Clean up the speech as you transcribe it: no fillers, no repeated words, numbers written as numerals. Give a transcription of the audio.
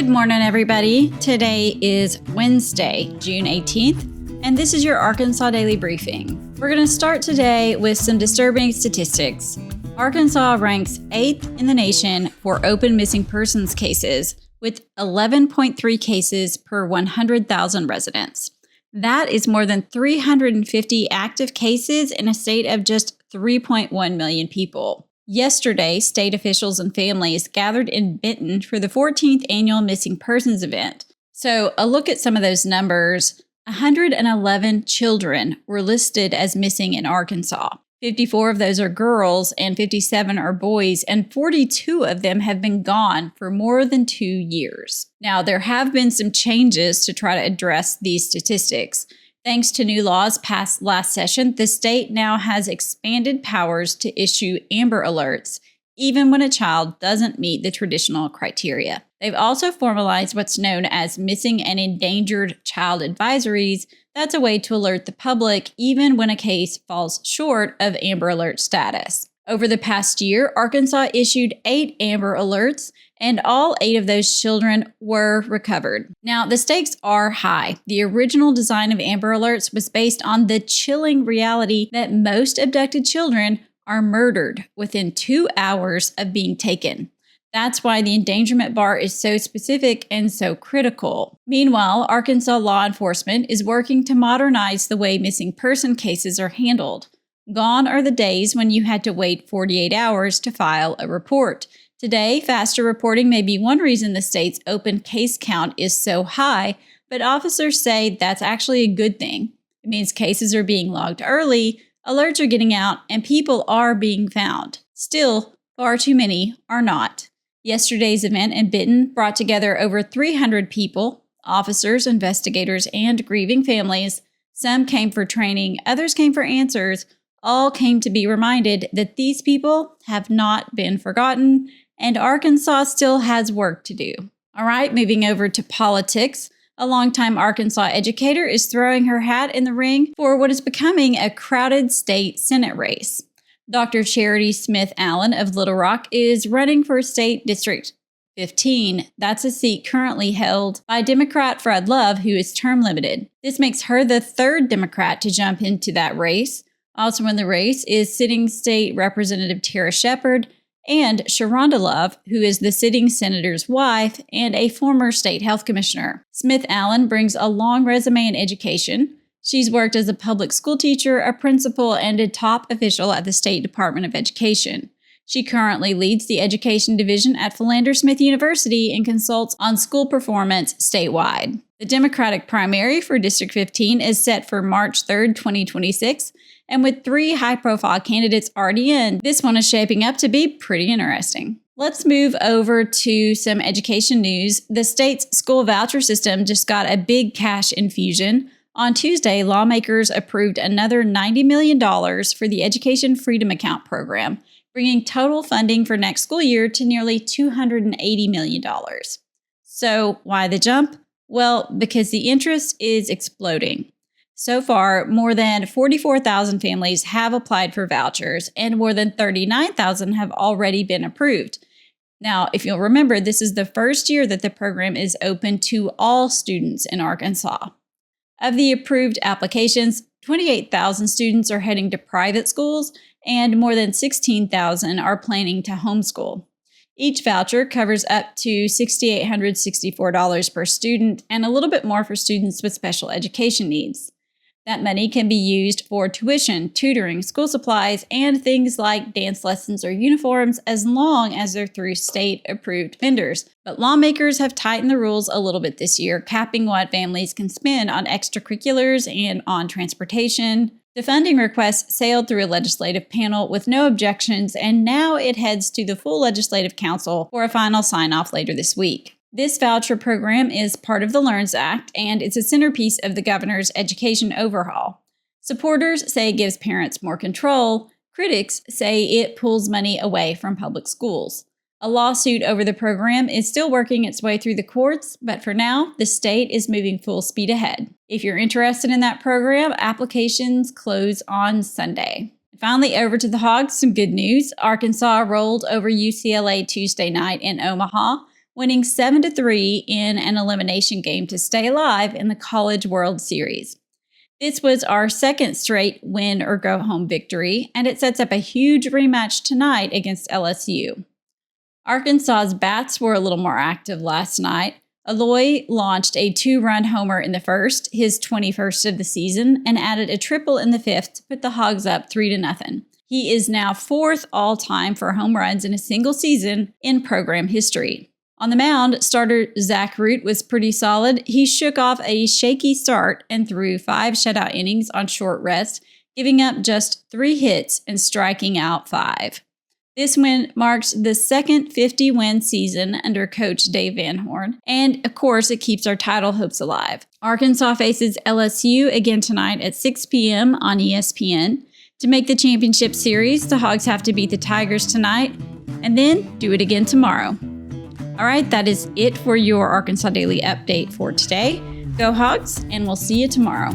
morning, everybody. Today is Wednesday, June 18th, and this is your Arkansas Daily Briefing. We're going to start today with some disturbing statistics. Arkansas ranks 8th in the nation for open missing persons cases, with 11.3 cases per 100,000 residents. That is more than 350 active cases in a state of just 3.1 million people. Yesterday, state officials and families gathered in Benton for the 14th annual Missing Persons event. So a look at some of those numbers. 111 children were listed as missing in Arkansas. 54 of those are girls and 57 are boys, and 42 of them have been gone for more than 2 years. Now, there have been some changes to try to address these statistics. Thanks to new laws passed last session, the state now has expanded powers to issue Amber Alerts, even when a child doesn't meet the traditional criteria. They've also formalized what's known as missing and endangered child advisories. That's a way to alert the public even when a case falls short of Amber Alert status. Over the past year, Arkansas issued 8 Amber Alerts, and all 8 of those children were recovered. Now, the stakes are high. The original design of Amber Alerts was based on the chilling reality that most abducted children are murdered within 2 hours of being taken. That's why the endangerment bar is so specific and so critical. Meanwhile, Arkansas law enforcement is working to modernize the way missing person cases are handled. Gone are the days when you had to wait 48 hours to file a report. Today, faster reporting may be one reason the state's open case count is so high, but officers say that's actually a good thing. It means cases are being logged early, alerts are getting out, and people are being found. Still, far too many are not. Yesterday's event in Benton brought together over 300 people, officers, investigators, and grieving families. Some came for training, others came for answers. All came to be reminded that these people have not been forgotten, and Arkansas still has work to do. All right, moving over to politics. A longtime Arkansas educator is throwing her hat in the ring for what is becoming a crowded state Senate race. Dr. Charity Smith Allen of Little Rock is running for State District 15. That's a seat currently held by Democrat Fred Love, who is term limited. This makes her the 3rd Democrat to jump into that race. Also in the race is sitting State Representative Tara Shepard and Sharonda Love, who is the sitting senator's wife and a former state health commissioner. Smith Allen brings a long resume in education. She's worked as a public school teacher, a principal, and a top official at the State Department of Education. She currently leads the education division at Philander Smith University and consults on school performance statewide. The Democratic primary for District 15 is set for March 3rd, 2026, and with 3 high-profile candidates already in, this one is shaping up to be pretty interesting. Let's move over to some education news. The state's school voucher system just got a big cash infusion. On Tuesday, lawmakers approved another $90 million for the Education Freedom Account program, bringing total funding for next school year to nearly $280 million. So why the jump? Well, because the interest is exploding. So far, more than 44,000 families have applied for vouchers, and more than 39,000 have already been approved. Now, if you'll remember, this is the first year that the program is open to all students in Arkansas. Of the approved applications, 28,000 students are heading to private schools, and more than 16,000 are planning to homeschool. Each voucher covers up to $6,864 per student, and a little bit more for students with special education needs. That money can be used for tuition, tutoring, school supplies, and things like dance lessons or uniforms as long as they're through state-approved vendors. But lawmakers have tightened the rules a little bit this year, capping what families can spend on extracurriculars and on transportation. The funding request sailed through a legislative panel with no objections, and now it heads to the full legislative council for a final sign-off later this week. This voucher program is part of the LEARNS Act, and it's a centerpiece of the governor's education overhaul. Supporters say it gives parents more control. Critics say it pulls money away from public schools. A lawsuit over the program is still working its way through the courts, but for now, the state is moving full speed ahead. If you're interested in that program, applications close on Sunday. Finally, over to the Hogs, some good news. Arkansas rolled over UCLA Tuesday night in Omaha. winning 7-3 in an elimination game to stay alive in the College World Series. This was our second straight win or go home victory, and it sets up a huge rematch tonight against LSU. Arkansas's bats were a little more active last night. Eloy launched a 2-run homer in the first, his 21st of the season, and added a triple in the fifth to put the Hogs up 3-0. He is now 4th all-time for home runs in a single season in program history. On the mound, starter Zach Root was pretty solid. He shook off a shaky start and threw 5 shutout innings on short rest, giving up just 3 hits and striking out 5. This win marks the second 50-win season under Coach Dave Van Horn, and of course, it keeps our title hopes alive. Arkansas faces LSU again tonight at 6 p.m. on ESPN. To make the championship series, the Hogs have to beat the Tigers tonight, and then do it again tomorrow. All right, that is it for your Arkansas Daily Update for today. Go Hogs, and we'll see you tomorrow.